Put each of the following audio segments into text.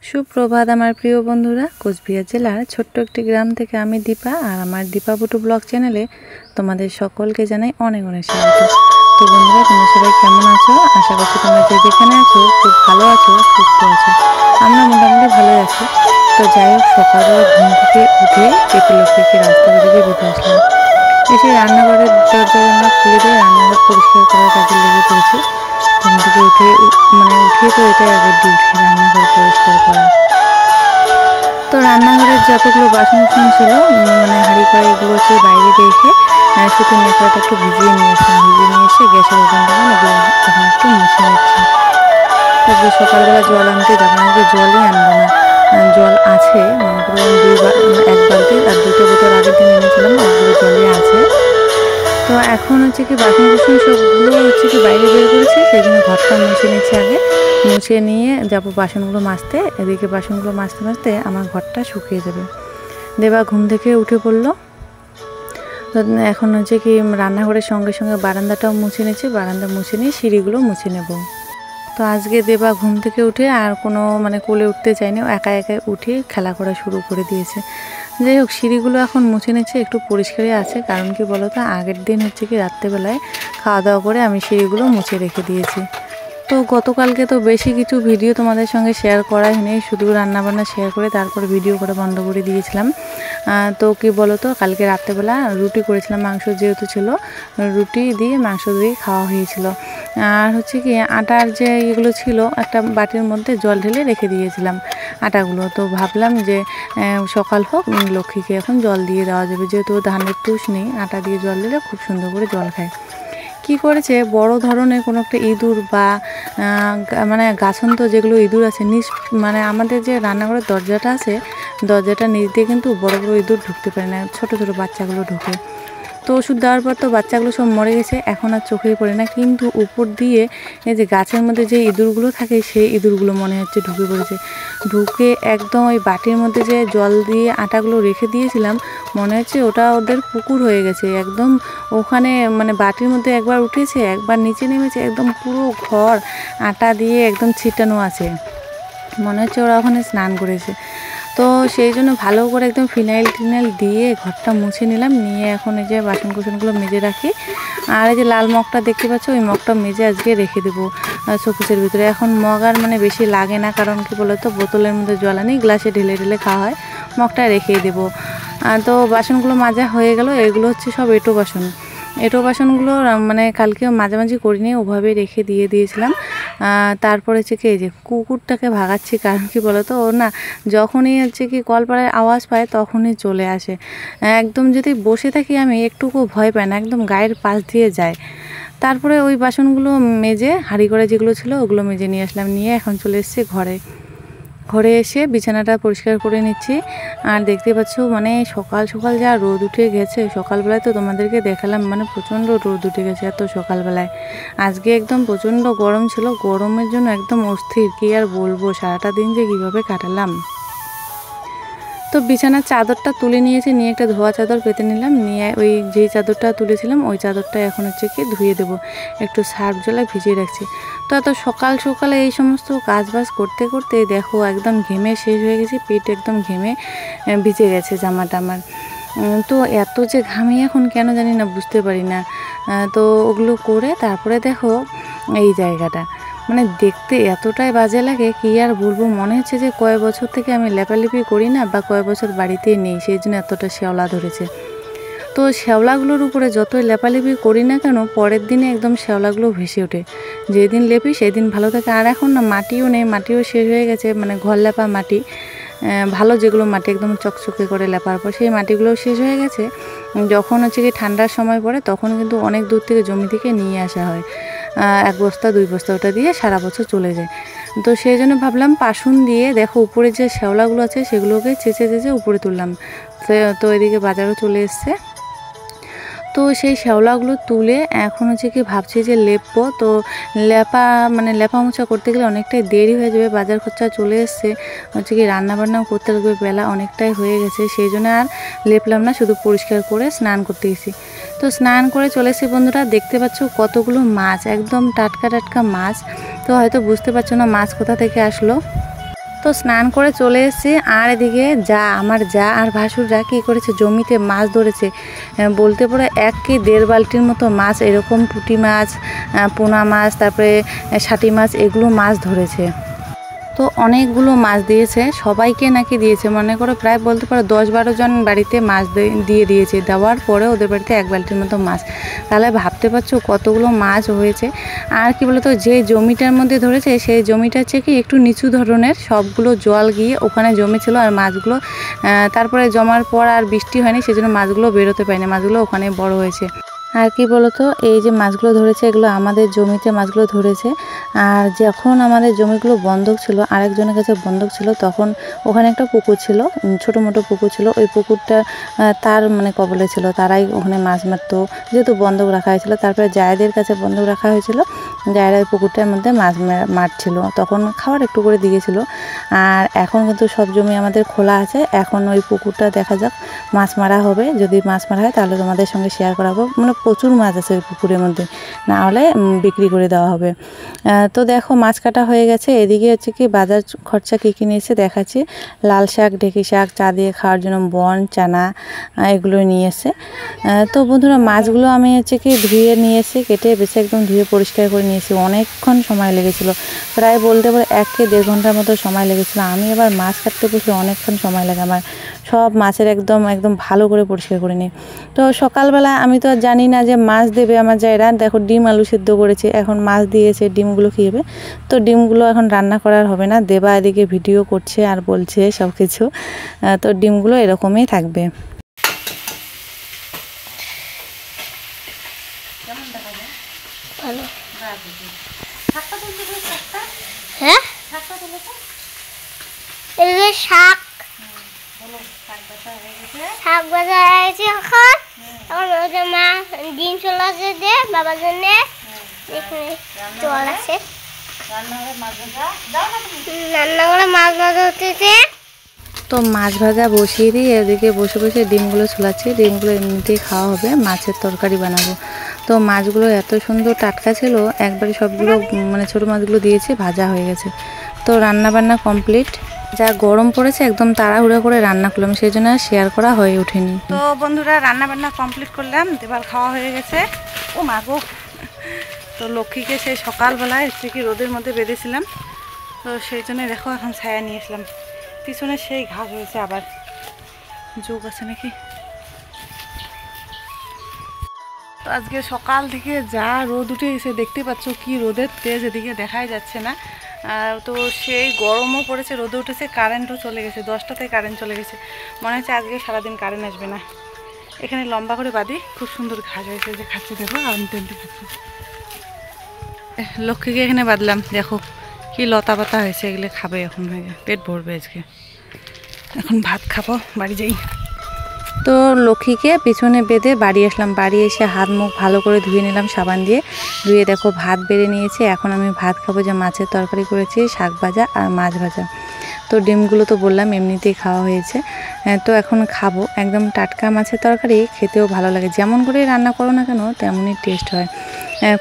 সুপ্রভাত আমার প্রিয় বন্ধুরা, কোচবিহার জেলার ছোট্ট একটি গ্রাম থেকে আমি দীপা আর আমার দীপা বুটু ব্লগ চ্যানেলে তোমাদের সকলকে জানাই অনেক অনেক স্বাগত। তো বন্ধুরা, তোমরা সবাই কেমন আছো? আশা করছি তোমরা যে যেখানে আছো খুব ভালো আছো, সুস্থ আছো। আমরা মোটামুটি ভালোই আছি। তো যাই হোক, সকালবেলা ঘুম থেকে উঠে পেঁপে লক্ষ্মীকে রাস্তার দিকে বেঁধে আসলাম। এসে রান্নাঘরের দরজা জানলা খুলে দিয়ে রান্নাঘর পরিষ্কার করার কাজে লেগে পড়েছি। ঘুম থেকে উঠিয়ে তো এটাই আগের ডিউটি, রান্নাঘর পরিষ্কার করা। তো রান্নাঘরের যতগুলো বাসন ছিল হাঁড়ি কড়াই এগুলো হচ্ছে বাইরে রেখে শুধু নেকড়াটা একটু ভিজিয়ে নিয়ে এসে গ্যাসের ওভেনটা এগুলো এখন একটু মুছে নিচ্ছি। তো সকালবেলা জল আনতে যাবো না, জলই আনবো না, জল আছে মনে করো এক বালতি আর 2টা বোতল আগের দিন এনেছিলাম, ওগুলো জলই আছে। তো এখন হচ্ছে কি বাসন কুসন সবগুলো হচ্ছে কি বাইরে বের করেছি, সেই জন্য ঘরটা মুছে নিচ্ছি আগে। মুছে নিয়ে যাব বাসনগুলো মাজতে। এদিকে বাসনগুলো মাজতে মাজতে আমার ঘরটা শুকিয়ে যাবে। দেবা ঘুম থেকে উঠে পড়লো। তো এখন হচ্ছে কি রান্নাঘরের সঙ্গে সঙ্গে বারান্দাটাও মুছে নিচ্ছি। বারান্দা মুছে নিয়ে সিঁড়িগুলো মুছে নেব। তো আজকে দেবা ঘুম থেকে উঠে আর কোনো কোলে উঠতে চায়নি, একা একাই উঠে খেলা করা শুরু করে দিয়েছে। যাই হোক, সিঁড়িগুলো এখন মুছে নিচ্ছে, একটু পরিষ্কারই আছে। কারণ কি বলো তো, আগের দিন হচ্ছে কি রাত্রেবেলায় খাওয়া দাওয়া করে আমি সিঁড়িগুলো মুছে রেখে দিয়েছি। তো গতকালকে তো বেশি কিছু ভিডিও তোমাদের সঙ্গে শেয়ার করাই নেই, শুধু রান্নাবান্না শেয়ার করে তারপরে ভিডিও করে বন্ধ করে দিয়েছিলাম। তো কি বলো তো, কালকে রাত্রেবেলা রুটি করেছিলাম, মাংস যেহেতু ছিল, রুটি দিয়ে মাংস দিয়ে খাওয়া হয়েছিল। আর হচ্ছে কি আটার যে এগুলো ছিল একটা বাটির মধ্যে জল ঢেলে রেখে দিয়েছিলাম আটাগুলো। তো ভাবলাম যে সকাল হোক, লক্ষ্মীকে এখন জল দিয়ে দেওয়া যাবে, যেহেতু ধানের তুষ নেই, আটা দিয়ে জল দিলে খুব সুন্দর করে জল খায়। কি করেছে, বড় ধরনের কোনো একটা ইঁদুর বা গাছন্ত যেগুলো ইঁদুর আছে আমাদের যে রান্নাঘরের দরজাটা আছে, দরজাটা নিচ দিয়ে কিন্তু বড় বড় ইঁদুর ঢুকতে পারে না, ছোট ছোট বাচ্চাগুলো ঢুকে। তো ওষুধ দেওয়ার পর তো বাচ্চাগুলো সব মরে গেছে, এখন আর চোখেই পড়ে না। কিন্তু উপর দিয়ে এই যে গাছের মধ্যে যে ইঁদুরগুলো থাকে, সেই ইঁদুরগুলো মনে হচ্ছে ঢুকে পড়েছে। ঢুকে একদম ওই বাটির মধ্যে যে জল দিয়ে আটাগুলো রেখে দিয়েছিলাম, মনে হচ্ছে ওটা ওদের পুকুর হয়ে গেছে একদম। ওখানে বাটির মধ্যে একবার উঠেছে, একবার নিচে নেমেছে, একদম পুরো ঘর আটা দিয়ে একদম ছিটানো আছে, মনে হচ্ছে ওরা ওখানে স্নান করেছে। তো সেই জন্য ভালো করে একদম ফিনাইল টিনাইল দিয়ে ঘরটা মুছে নিলাম। নিয়ে এখন এই যে বাসন কুসনগুলো মেজে রাখি। আর এই যে লাল মগটা দেখতে পাচ্ছ, ওই মগটা মেজে আজকে রেখে দেবো শোকেসের ভিতরে। এখন মগ আর বেশি লাগে না, কারণ কি বলো তো, বোতলের মধ্যে জল আনি, গ্লাসে ঢেলে ঢেলে খাওয়া হয়, মগটা রেখেই দেবো। তো বাসনগুলো মাজা হয়ে গেল। এগুলো হচ্ছে সব এঁটো বাসন। এঁটো বাসনগুলো কালকেও মাঝামাঝি করিনি, ওভাবেই রেখে দিয়েছিলাম। তারপরে হচ্ছে কি এই যে কুকুরটাকে ভাগাচ্ছি, কারণ কি বলো তো, ও না যখনই হচ্ছে কি কলপাড়ায় আওয়াজ পায় তখনই চলে আসে। একদম যদি বসে থাকি আমি, একটুকু ভয় পায় না, একদম গায়ের পাশ দিয়ে যায়। তারপরে ওই বাসনগুলো মেজে, হাঁড়ি করে যেগুলো ছিল ওগুলো মেজে নিয়ে আসলাম। নিয়ে এখন চলে এসেছি ঘরে এসে বিছানাটা পরিষ্কার করে নিচ্ছি। আর দেখতে পাচ্ছ সকাল সকাল যা রোদ উঠে গেছে, সকালবেলায় তো তোমাদেরকে দেখালাম, প্রচণ্ড রোদ উঠে গেছে এত সকালবেলায়। আজকে একদম প্রচণ্ড গরম ছিল, গরমের জন্য একদম অস্থির, কি আর বলবো, সারাটা দিন যে কীভাবে কাটালাম। তো বিছানার চাদরটা তুলে নিয়েছি, নিয়ে একটা ধোয়া চাদর পেতে নিলাম। নিয়ে ওই যেই চাদরটা তুলেছিলাম ওই চাদরটা এখন হচ্ছে কি ধুয়ে দেবো, একটু সার্ফ জলে ভিজিয়ে রাখছি। তো এত সকাল সকালে এই সমস্ত কাজবাজ করতে করতে দেখো একদম ঘেমে শেষ হয়ে গেছি, পেট একদম ঘেমে ভিজে গেছে জামাটা আমার। তো এত যে ঘামি এখন কেন জানি না, বুঝতে পারি না। তো ওগুলো করে তারপরে দেখো এই জায়গাটা দেখতে এতটাই বাজে লাগে, কি আর বলবো। মনে হচ্ছে যে কয়েক বছর থেকে আমি লেপালেপি করি না, বা কয়েক বছর বাড়িতেই নেই, সেই জন্য এতটা শ্যাওলা ধরেছে। তো শ্যাওলাগুলোর উপরে যতই লেপালেপি করি না কেন, পরের দিনে একদম শ্যাওলাগুলো ভেসে ওঠে। যেদিন লেপি সেদিন ভালো থাকে। আর এখন না মাটিও নেই, মাটিও শেষ হয়ে গেছে, ঘর লেপা মাটি, ভালো যেগুলো মাটি একদম চকচকে করে লেপার পর, সেই মাটিগুলোও শেষ হয়ে গেছে। যখন হচ্ছে কি ঠান্ডার সময় পড়ে, তখন কিন্তু অনেক দূর থেকে জমি থেকে নিয়ে আসা হয়, 1 বস্তা 2 বস্তা, ওটা দিয়ে সারা বছর চলে যায়। তো সেই জন্য ভাবলাম পাশুন দিয়ে, দেখো উপরে যে শ্যাওলাগুলো আছে সেগুলোকে চেঁচে উপরে তুললাম। তো এদিকে বাজারও চলে এসছে। তো সেই শ্যাওলাগুলো তুলে এখন হচ্ছে কি ভাবছি যে লেপবো। তো লেপা মোছা করতে গেলে অনেকটাই দেরি হয়ে যাবে, বাজার খরচা চলে এসছে, হচ্ছে কি রান্নাবান্নাও করতে লাগবে, বেলা অনেকটাই হয়ে গেছে, সেই জন্য আর লেপলাম না, শুধু পরিষ্কার করে স্নান করতে গেছি। তো স্নান করে চলে এসেছি বন্ধুরা, দেখতে পাচ্ছ কতগুলো মাছ, একদম টাটকা টাটকা মাছ। তো হয়তো বুঝতে পারছো না মাছ কোথা থেকে আসলো। তো স্নান করে চলে এসেছি। আর এদিকে আমার যা আর ভাসুররা কী করেছে, জমিতে মাছ ধরেছে। বলতে পারে 1 কি 1.5 বালতির মতো মাছ, এরকম পুঁটি মাছ, পোনা মাছ, তারপরে শাটি মাছ, এগুলো মাছ ধরেছে। তো অনেকগুলো মাছ দিয়েছে, সবাইকে নাকি দিয়েছে, মনে করো প্রায় বলতে পারো 10-12 জন বাড়িতে মাছ দিয়ে দিয়েছে। দেওয়ার পরে ওদের বাড়িতে 1 বালতির মতো মাছ। তাহলে ভাবতে পারছো কতগুলো মাছ হয়েছে। আর কি বলতো, যে জমিটার মধ্যে ধরেছে সেই জমিটা হচ্ছে কি একটু নিচু ধরনের, সবগুলো জল গিয়ে ওখানে জমেছিল। আর মাছগুলো তারপরে জমার পর আর বৃষ্টি হয়নি, সেজন্য মাছগুলো বেরোতে পারেনি, মাছগুলো ওখানে বড় হয়েছে। আর কি বলতো, এই যে মাছগুলো ধরেছে এগুলো আমাদের জমিতে মাছগুলো ধরেছে। আর যখন আমাদের জমিগুলো বন্ধক ছিল, আরেকজনের কাছে বন্ধক ছিল, তখন ওখানে একটা পুকুর ছিল, ছোটো মোটো পুকুর ছিল। ওই পুকুরটা তার মানে কবলে ছিল, তারাই ওখানে মাছ মারতো, যেহেতু বন্ধক রাখা হয়েছিল। তারপরে জায়েদের কাছে বন্ধক রাখা হয়েছিল, জায়েরা ওই পুকুরটার মধ্যে মাছ মারছিল, তখন খাবার একটু করে দিয়েছিল। আর এখন কিন্তু সব জমি আমাদের খোলা আছে, এখন ওই পুকুরটা দেখা যাক মাছ মারা হবে। যদি মাছ মারা হয় তাহলে তোমাদের সঙ্গে শেয়ার করাবো। মানে প্রচুর মাছ আছে ওই পুকুরের মধ্যে, না হলে বিক্রি করে দেওয়া হবে। তো দেখো মাছ কাটা হয়ে গেছে। এদিকে হচ্ছে কি বাজার খরচা কী কী নিয়েছে দেখাচ্ছি। লাল শাক, ঢেঁকি শাক, চা দিয়ে খাওয়ার জন্য বন, চানা, এগুলো নিয়ে এসে। তো বন্ধুরা মাছগুলো আমি হচ্ছে কি ধুয়ে নিয়ে এসে কেটে বেছে একদম ধুয়ে পরিষ্কার করে নিয়েছি। অনেকক্ষণ সময় লেগেছিলো, প্রায় বলতে পারে 1 কি 1.5 ঘন্টার মতো সময় লেগেছিলো। আমি এবার মাছ কাটতে বসে অনেকক্ষণ সময় লাগে আমার, সব মাছের একদম ভালো করে পরিষ্কার করে নিই। তো সকালবেলা আমি তো আর জানি না যে মাছ দেবে আমার জায়রা। দেখো ডিম আলু সেদ্ধ করেছে, এখন মাছ দিয়েছে, ডিমগুলো কী হবে। তো ডিমগুলো এখন রান্না করার হবে না, দেবা এদিকে ভিডিও করছে আর বলছে সব কিছু। তো ডিমগুলো এরকমই থাকবে। হ্যাঁ, শাক শাক ভাজা হয়েছে। এখন ওদের মা ডিম চলে আসে বাবার জন্য, জল আছে, রান্নাঘরে মাছ ভাজা হতেছে। তো মাছ ভাজা বসিয়ে দিয়ে এদিকে বসে বসে ডিমগুলো ছোলাচ্ছি। ডিমগুলো এমনিতেই খাওয়া হবে, মাছের তরকারি বানাবো। তো মাছগুলো এত সুন্দর টাটকা ছিল, একবারে সবগুলো মানে ছোটো মাছগুলো দিয়েছি, ভাজা হয়ে গেছে। তো রান্না বান্না কমপ্লিট। যা গরম পড়েছে একদম তাড়াহুড়ো করে রান্না করলাম, সেই জন্য শেয়ার করা হয়ে ওঠেনি। তো বন্ধুরা রান্না বান্না কমপ্লিট করলাম, দেবার খাওয়া হয়ে গেছে। ও মা গো, তো লক্ষ্মীকে সেই সকালবেলায় হচ্ছে কি রোদের মধ্যে বেঁধেছিলাম, তো সেই জন্য দেখো এখন ছায়া নিয়েছিলাম। পিছনে সেই ঘাস হয়েছে, আবার যোগ আছে নাকি। তো আজকে সকাল থেকে যা রোদ উঠে এসে দেখতে পাচ্ছ কি রোদের তেজ, এদিকে দেখাই যাচ্ছে না। তো সেই গরমও পড়েছে, রোদে উঠেছে, কারেন্টও চলে গেছে, 10টাতে কারেন্ট চলে গেছে। মনে হচ্ছে আজকে সারাদিন কারেন্ট আসবে না। এখানে লম্বা করে বাঁধি, খুব সুন্দর ঘাস হয়েছে, যে খাচ্ছে দেখো, আনতে আনতে খাচ্ছে। লক্ষ্মীকে এখানে বাঁধলাম, দেখো কি লতা পাতা হয়েছে, এগুলো খাবে এখন, হয়ে পেট ভরবে আজকে। এখন ভাত খাবো, বাড়ি যাই। তো লক্ষ্মীকে পিছনে বেঁধে বাড়ি আসলাম। বাড়ি এসে হাত মুখ ভালো করে ধুয়ে নিলাম সাবান দিয়ে। ধুয়ে দেখো ভাত বেড়ে নিয়েছি। এখন আমি ভাত খাবো, যে মাছের তরকারি করেছি, শাক ভাজা আর মাছ ভাজা। তো ডিমগুলো তো বললাম এমনিতেই খাওয়া হয়েছে। তো এখন খাবো। একদম টাটকা মাছের তরকারি খেতেও ভালো লাগে, যেমন করে রান্না করো না কেন তেমনই টেস্ট হয়।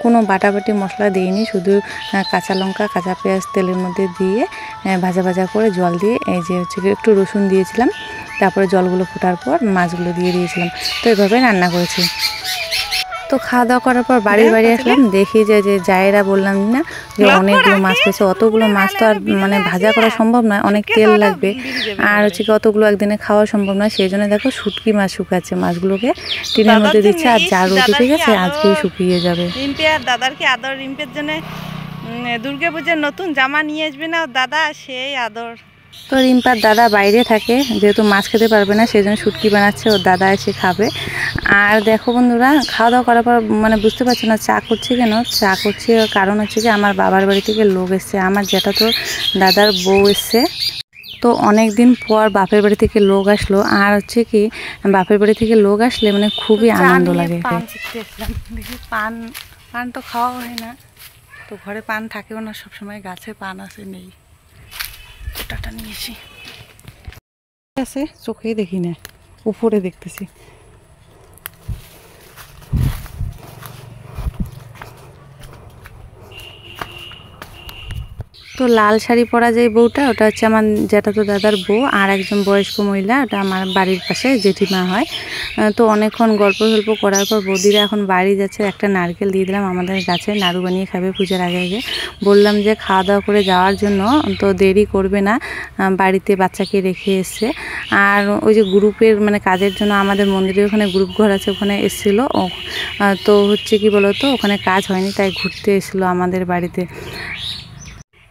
কোনো বাটাবাটি মশলা দিইনি, শুধু কাঁচা লঙ্কা, কাঁচা পেঁয়াজ তেলের মধ্যে দিয়ে ভাজা ভাজা করে জল দিয়ে, এই যে হচ্ছে একটু রসুন দিয়েছিলাম, তারপরে জলগুলো ফোটার পর মাছগুলো দিয়ে দিয়েছিলাম। তো এইভাবে রান্না করেছি। তো খাওয়া দাওয়া করার পর বাড়ি আসলাম, দেখি যে জায়েরা বললাম না যে অনেকগুলো মাছ পেয়েছে। অতগুলো মাছ তো আর মানে ভাজা করা সম্ভব নয়, অনেক তেল লাগবে, আর হচ্ছে কি অতগুলো একদিনে খাওয়া সম্ভব নয়। সেই জন্য দেখো শুটকি মাছ শুকাচ্ছে, মাছগুলোকে টিনের মধ্যে দিচ্ছে। আর যা রোদ উঠে গেছে আজকেই শুকিয়ে যাবে। রিম্পিয়ার দাদারকে আদর, রিম্পের জন্য দুর্গা পূজার নতুন জামা নিয়ে আসবে না দাদা, সেই আদর। তো রিম্পার দাদা বাইরে থাকে, যেহেতু মাছ খেতে পারবে না, সেই জন্য শুটকি বানাচ্ছে, ওর দাদা এসে খাবে। আর দেখো বন্ধুরা খাওয়া দাওয়া করার পর মানে বুঝতে পারছো না চা করছি কেন। চা করছি কারণ হচ্ছে কি আমার বাবার বাড়ি থেকে লোক এসছে, আমার যেটা তো দাদার বউ এসছে। তো অনেক দিন পর বাপের বাড়ি থেকে লোক আসলো, আর হচ্ছে কি বাপের বাড়ি থেকে লোক আসলে মানে খুবই আনন্দ লাগে। পান শিখতে এসলাম, দেখি পান তো খাওয়া হয় না, তো ঘরে পান থাকেও না সবসময়, গাছে পান আছে নেই, ওটাটা নিয়েছি। আছে চোখেই দেখি না, উপরে দেখতেছি। তো লাল শাড়ি পরা যে বউটা ওটা হচ্ছে আমার জ্যাঠাতো দাদার বউ, আর একজন বয়স্ক মহিলা ওটা আমার বাড়ির পাশে জেঠিমা হয়। তো অনেকক্ষণ গল্প করার পর বৌদিরা এখন বাড়ি যাচ্ছে। একটা নারকেল দিয়ে দিলাম, আমাদের গাছে নাড়ু বানিয়ে খাবে পূজার আগে আগে। বললাম যে খাওয়া দাওয়া করে যাওয়ার জন্য, তো দেরি করবে না, বাড়িতে বাচ্চাকে রেখে এসছে। আর ওই যে গ্রুপের মানে কাজের জন্য আমাদের মন্দিরের ওখানে গ্রুপ ঘর আছে, ওখানে এসেছিলো। তো হচ্ছে কি বলতো, ওখানে কাজ হয়নি তাই ঘুরতে এসেছিলো আমাদের বাড়িতে।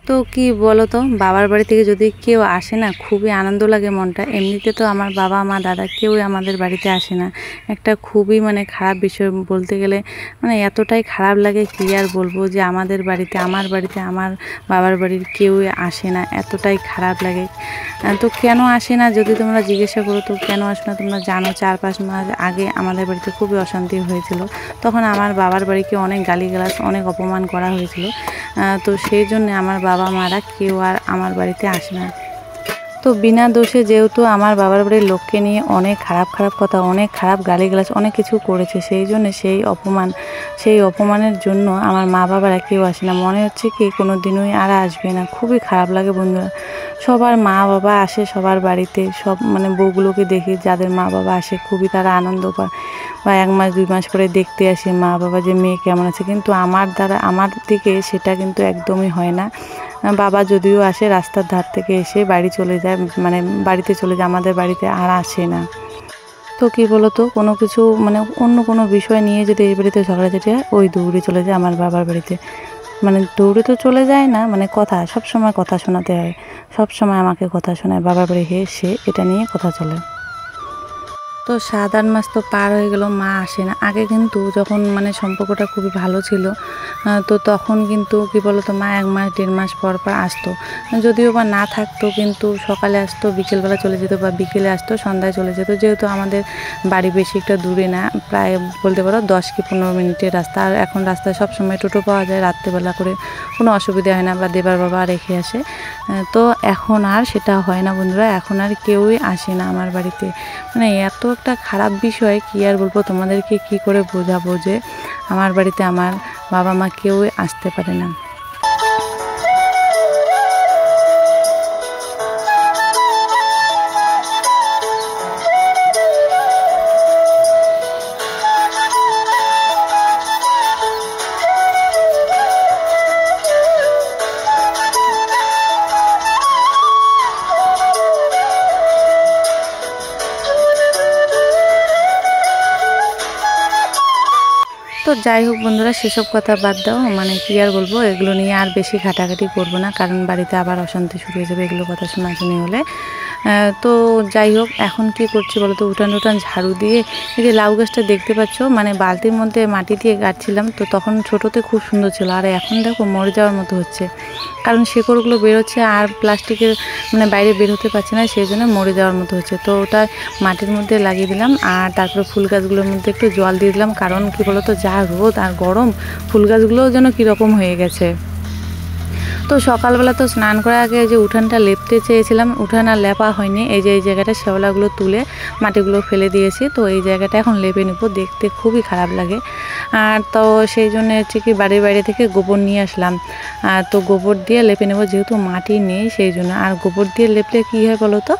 তো কি বলো তো, বাবার বাড়ি থেকে যদি কেউ আসে না খুবই আনন্দ লাগে মনটা। এমনিতে তো আমার বাবা মা দাদা কেউই আমাদের বাড়িতে আসে না, একটা খুবই মানে খারাপ বিষয় বলতে গেলে। মানে এতটাই খারাপ লাগে কি আর বলবো, যে আমাদের বাড়িতে আমার বাবার বাড়ির কেউই আসে না, এতটাই খারাপ লাগে। তো কেন আসে না যদি তোমরা জিজ্ঞাসা করো, তো কেন আসে না তোমরা জানো, 4-5 মাস আগে আমাদের বাড়িতে খুবই অশান্তি হয়েছিল। তখন আমার বাবার বাড়িকে অনেক গালিগালাজ অনেক অপমান করা হয়েছিল। তো সেই জন্য আমার বাবা মারা কেউ আর আমার বাড়িতে আসে না। তো বিনা দোষে যেহেতু আমার বাবার বাড়ির লোককে নিয়ে অনেক খারাপ কথা, অনেক খারাপ গালিগালাজ অনেক কিছু করেছে, সেই জন্য সেই অপমানের জন্য আমার মা বাবারা কেউ আসে না। মনে হচ্ছে কি কোনো দিনই আর আসবে না, খুবই খারাপ লাগে বন্ধুরা। সবার মা বাবা আসে সবার বাড়িতে, সব মানে বউগুলোকে দেখি যাদের মা বাবা আসে খুবই তারা আনন্দ পায়, বা 1 মাস 2 মাস করে দেখতে আসে মা বাবা যে মেয়ে কেমন আছে। কিন্তু আমার দিকে সেটা কিন্তু একদমই হয় না। বাবা যদিও আসে রাস্তার ধার থেকে এসে বাড়ি চলে যায়, মানে বাড়িতে চলে যায়, আমাদের বাড়িতে আর আসে না। তো কী বলো তো, কোনো কিছু মানে অন্য কোনো বিষয় নিয়ে যদি এই বাড়িতে ঝগড়াঝাটি হয়, ওই দৌড়ে চলে যায় আমার বাবার বাড়িতে। মানে দৌড়ে তো চলে যায় না, মানে সব সময় কথা শোনাতে হয়, সব সময় আমাকে কথা শোনায়, বাবার বাড়ি এসে এটা নিয়ে কথা চলে। তো 7-8 মাস তো পার হয়ে গেল, মা আসে না। আগে কিন্তু যখন মানে সম্পর্কটা খুবই ভালো ছিল, তো তখন কিন্তু কি বলতো, মা 1 মাস 1.5 মাস পর আসতো। যদিও বা না থাকতো, কিন্তু সকালে আসতো, বিকেলবেলা চলে যেত, বা বিকেলে আসতো, সন্ধ্যায় চলে যেত। যেহেতু আমাদের বাড়ি বেশি একটা দূরে না, প্রায় বলতে পারো 10 কি 15 মিনিটের রাস্তা। আর এখন রাস্তায় সবসময় টোটো পাওয়া যায়, রাত্রেবেলা করে কোনো অসুবিধা হয় না, বা দেবার বাবা রেখে আসে। তো এখন আর সেটা হয় না বন্ধুরা, এখন আর কেউই আসে না আমার বাড়িতে। মানে এত একটা খারাপ বিষয় কি আর বলবো তোমাদেরকে, কি করে বোঝাবো যে আমার বাড়িতে আমার বাবা মা কেউই আসতে পারে না। তো যাই হোক বন্ধুরা, সেসব কথা বাদ দাও, মানে কি আর বলবো, এগুলো নিয়ে আর বেশি ঘাটাঘাটি করবো না, কারণ বাড়িতে আবার অশান্তি শুরু হয়ে যাবে এগুলো কথা শোনাশুনি হলে। তো যাই হোক, এখন কি করছি বলো তো, উঠান ঝাড়ু দিয়ে এই যে লাউ গাছটা দেখতে পাচ্ছ, মানে বালতির মধ্যে মাটি দিয়ে গাড়ছিলাম। তো তখন ছোটোতে খুব সুন্দর ছিল, আর এখন দেখো মরে যাওয়ার মতো হচ্ছে, কারণ শেকড়গুলো বেরোচ্ছে আর প্লাস্টিকের মানে বাইরে বের হতে পারছে না, সেই জন্য মরে যাওয়ার মতো হচ্ছে। তো ওটা মাটির মধ্যে লাগিয়ে দিলাম, আর তারপরে ফুল গাছগুলোর মধ্যে একটু জল দিয়ে দিলাম, কারণ কি বলতো, যা রোদ আর গরম, ফুল গাছগুলোও যেন কীরকম হয়ে গেছে। তো সকালবেলা তো স্নান করার আগে যে উঠানটা লেপতে চেয়েছিলাম, উঠান আর লেপা হয়নি। এই যে এই জায়গাটা শ্যাওলাগুলো তুলে মাটিগুলো ফেলে দিয়েছি, তো এই জায়গাটা এখন লেপে নেবো, দেখতে খুবই খারাপ লাগে। আর তো সেই জন্য হচ্ছে কি বাইরে থেকে গোবর নিয়ে আসলাম, আর তো গোবর দিয়ে লেপে নেবো, যেহেতু মাটি নেই সেই জন্য। আর গোবর দিয়ে লেপলে কী হয় বলো তো,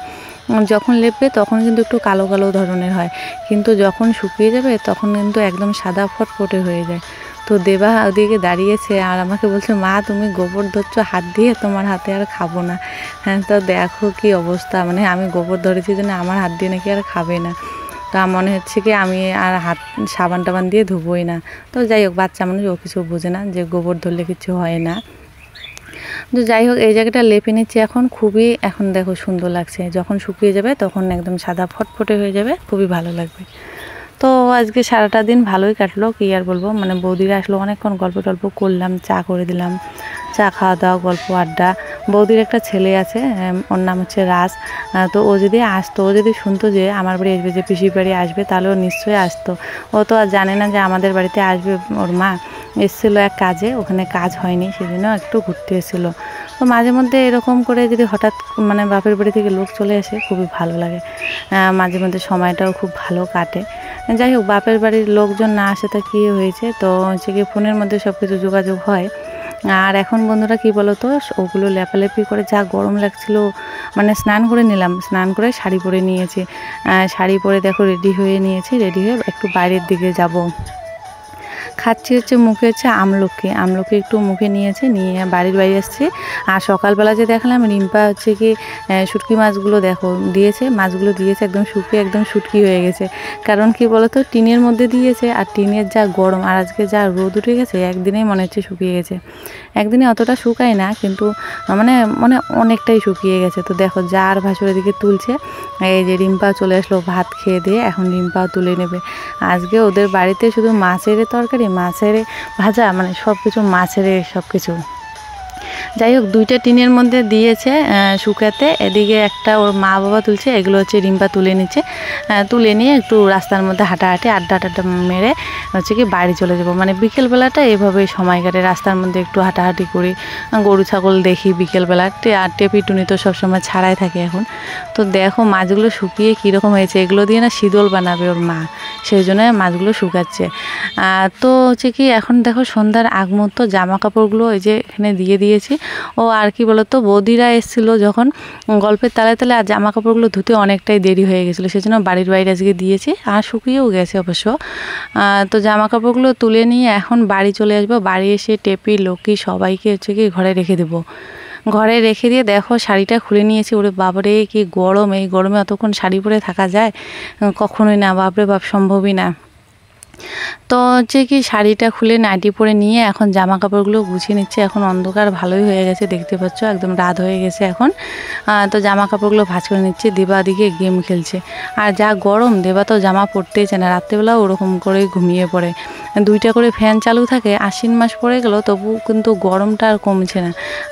যখন লেপবে তখন কিন্তু একটু কালো কালো ধরনের হয়, কিন্তু যখন শুকিয়ে যাবে তখন কিন্তু একদম সাদা ফটফটে হয়ে যায়। তো দেবা ওদিকে দাঁড়িয়েছে আর আমাকে বলছে, মা তুমি গোবর ধরছো হাত দিয়ে, তোমার হাতে আর খাবো না। হ্যাঁ, তো দেখো কি অবস্থা, মানে আমি গোবর ধরেছি জন্য আমার হাত দিয়ে নাকি আর খাবে না। তা মনে হচ্ছে কি আমি আর হাত সাবান টাবান দিয়ে ধুবোই না। তো যাই হোক, বাচ্চা মানুষ, ও কিছু বোঝে না যে গোবর ধরলে কিছু হয় না। তো যাই হোক, এই জায়গাটা লেপে নিচ্ছি এখন, খুবই এখন দেখো সুন্দর লাগছে। যখন শুকিয়ে যাবে তখন একদম সাদা ফটফটে হয়ে যাবে, খুবই ভালো লাগবে। তো আজকে সারাটা দিন ভালোই কাটলো, কী আর বলবো, মানে বৌদিরা আসলো, অনেকক্ষণ গল্প টল্প করলাম, চা করে দিলাম, চা খাওয়া দাওয়া গল্প আড্ডা। বৌদির একটা ছেলে আছে, ওর নাম হচ্ছে রাজ। তো ও যদি আসতো, ও যদি শুনতো যে আমার বাড়ি আসবে, যে পিসির বাড়ি আসবে, তাহলে ও নিশ্চয়ই আসতো। ও তো আর জানে না যে আমাদের বাড়িতে আসবে। ওর মা এসেছিলো এক কাজে, ওখানে কাজ হয়নি, সেই জন্য একটু ঘুরতে এসেছিলো। তো মাঝে মধ্যে এরকম করে যদি হঠাৎ মানে বাপের বাড়ি থেকে লোক চলে আসে, খুবই ভালো লাগে। মাঝে মধ্যে সময়টাও খুব ভালো কাটে। যাই হোক, বাপের বাড়ির লোকজন না আসে তা কী হয়েছে, তো হচ্ছে কি ফোনের মধ্যে সব কিছু যোগাযোগ হয়। আর এখন বন্ধুরা কি বলো তো, ওগুলো লেপালেপি করে যা গরম লাগছিল, মানে স্নান করে নিলাম, স্নান করে শাড়ি পরে নিয়েছি, শাড়ি পরে দেখো রেডি হয়ে নিয়েছি, রেডি হয়ে একটু বাইরের দিকে যাব। খাচ্ছি হচ্ছে মুখে হচ্ছে আমলকি একটু মুখে নিয়েছে, নিয়ে বাড়ির বাইরে আসছি। আর সকালবেলা যে দেখালাম রিম্পা হচ্ছে কি শুটকি মাছগুলো দেখো দিয়েছে, মাছগুলো দিয়েছে একদম শুকিয়ে একদম শুটকি হয়ে গেছে। কারণ কি বলতো, টিনের মধ্যে দিয়েছে, আর টিনের যা গরম আর আজকে যা রোদ উঠে গেছে, একদিনেই মনে হচ্ছে শুকিয়ে গেছে। একদিনে অতটা শুকায় না, কিন্তু মানে মানে অনেকটাই শুকিয়ে গেছে। তো দেখো যা আর ভাসুরের দিকে তুলছে, এই যে রিম্পা চলে আসলো ভাত খেয়ে দিয়ে, এখন রিম্পা তুলে নেবে। আজকে ওদের বাড়িতে শুধু মাছের তরকারি, মাছের ভাজা, মানে সব কিছু মাছের সব কিছু। যাই হোক, 2টা টিনের মধ্যে দিয়েছে শুকাতে, এদিকে একটা ওর মা বাবা তুলছে, এগুলো হচ্ছে রিম্পা তুলে নিচ্ছে। তুলে নিয়ে একটু রাস্তার মধ্যে হাঁটাহাঁটি আড্ডা মেরে হচ্ছে কি বাড়ি চলে যাবো। মানে বিকেলবেলাটা এভাবেই সময় কাটে, রাস্তার মধ্যে একটু হাঁটাহাঁটি করি, গরু ছাগল দেখি বিকেলবেলা। আর টেপি টুনি তো সবসময় ছাড়াই থাকে এখন। তো দেখো মাছগুলো শুকিয়ে কীরকম হয়েছে, এগুলো দিয়ে না শীতল বানাবে ওর মা, সেই জন্য মাছগুলো শুকাচ্ছে। তো হচ্ছে কি এখন দেখো সন্ধ্যার আগ মুহূর্ত, জামা কাপড়গুলো এই যে এখানে দিয়ে দিয়েছি। ও আর কি বলতো, বৌদিরা এসেছিলো যখন গল্পের তালে তালে, আর জামা কাপড়গুলো ধুতে অনেকটাই দেরি হয়ে গেছিলো, সেজন্য বাড়ির বাইরে আজকে দিয়েছি, আর শুকিয়েও গেছে অবশ্য। তো জামা কাপড়গুলো তুলে নিয়ে এখন বাড়ি চলে আসবো। বাড়ি এসে টেপি লক্ষ্মী সবাইকে হচ্ছে কি ঘরে রেখে দেবো। ঘরে রেখে দিয়ে দেখো শাড়িটা খুলে নিয়েছি। ওরে বাবারে কি গরম, এই গরমে অতক্ষণ শাড়ি পরে থাকা যায়? কখনোই না, বাপরে বাপ, সম্ভবই না। তো হচ্ছে কি শাড়িটা খুলে নাইটি পরে নিয়ে এখন জামা কাপড়গুলো গুছিয়ে নিচ্ছে। এখন অন্ধকার ভালোই হয়ে গেছে, দেখতে পাচ্ছ একদম রাত হয়ে গেছে এখন। তো জামা কাপড়গুলো ভাঁজ করে নিচ্ছে। দেবা দিকে গেম খেলছে, আর যা গরম, দেবা তো জামা পরতেই চায় না, রাত্রেবেলাও ওরকম করে ঘুমিয়ে পড়ে। 2টা করে ফ্যান চালু থাকে। আশ্বিন মাস পড়ে গেল, তবু কিন্তু গরমটা আর কমছে না।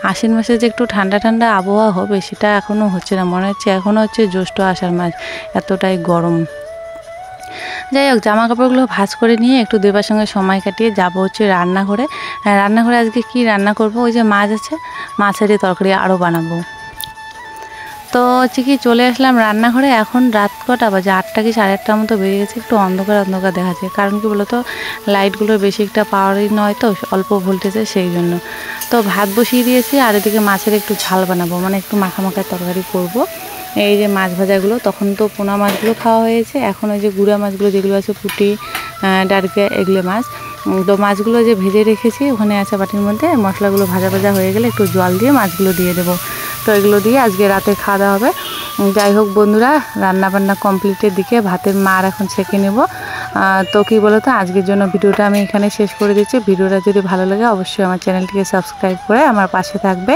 আশ্বিন মাসে যে একটু ঠান্ডা ঠান্ডা আবহাওয়া হবে, সেটা এখনও হচ্ছে না, মনে হচ্ছে এখনও হচ্ছে জ্যৈষ্ঠ আষাঢ় মাস, এতটাই গরম। যাই হোক, জামা কাপড়গুলো ভাঁজ করে নিয়ে একটু দেবার সঙ্গে সময় কাটিয়ে যাবো হচ্ছে রান্নাঘরে। রান্নাঘরে আজকে কি রান্না করব, ওই যে মাছ আছে, মাছের তরকারি আরও বানাবো। তো হচ্ছে কি চলে আসলাম রান্নাঘরে। এখন রাত কটা বাজে, 8টা কি 8:30 মতো বেরিয়ে গেছে, একটু অন্ধকার অন্ধকার দেখাচ্ছে। কারণ কি বলতো, লাইটগুলোর বেশি একটা পাওয়ারই নয় তো, অল্প ভোল্টেজে, সেই জন্য। তো ভাত বসিয়ে দিয়েছি, আর এদিকে মাছের একটু ঝাল বানাবো, মানে একটু মাখা তরকারি করব। এই যে মাছ ভাজাগুলো, তখন তো পোনা মাছগুলো খাওয়া হয়েছে, এখন ওই যে গুঁড়া মাছগুলো যেগুলো আছে, পুঁটি, ডারকিয়া, এগুলো মাছ। তো মাছগুলো যে ভেজে রেখেছি ওখানে আছে বাটির মধ্যে। মশলাগুলো ভাজা হয়ে গেলে একটু জল দিয়ে মাছগুলো দিয়ে দেবো। তো এগুলো দিয়ে আজকে রাতে খাওয়া দাওয়া হবে। যাই হোক বন্ধুরা, রান্নাবান্না কমপ্লিটের দিকে, ভাতের মার এখন ছেঁকে নেব। তো কী বলো তো, আজকের জন্য ভিডিওটা আমি এখানে শেষ করে দিচ্ছি। ভিডিওটা যদি ভালো লাগে অবশ্যই আমার চ্যানেলটিকে সাবস্ক্রাইব করে আমার পাশে থাকবে,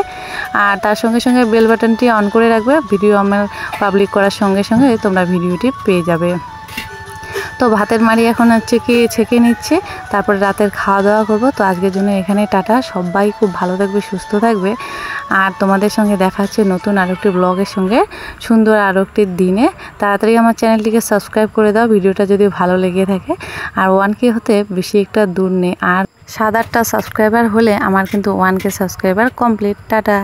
আর তার সঙ্গে সঙ্গে বেল বাটনটি অন করে রাখবে। ভিডিও আমার পাবলিক করার সঙ্গে সঙ্গে তোমরা ভিডিওটি পেয়ে যাবে। তো ভাতের মাড়ি এখন হচ্ছে কি ছেঁকে নিচ্ছে, তারপরে রাতের খাওয়া দাওয়া করব। তো আজকের জন্য এখানে টাটা, সবাই খুব ভালো থাকবে, সুস্থ থাকবে। আর তোমাদের সঙ্গে দেখা হচ্ছে নতুন আরেকটি ব্লগের সঙ্গে, সুন্দর আরও একটি দিনে। তাড়াতাড়ি আমার চ্যানেলটিকে সাবস্ক্রাইব করে দাও ভিডিওটা যদি ভালো লেগে থাকে। আর 1K হতে বেশি একটা দূর নেই, আর 7-8টা সাবস্ক্রাইবার হলে আমার কিন্তু 1K সাবস্ক্রাইবার কমপ্লিট। টাটা।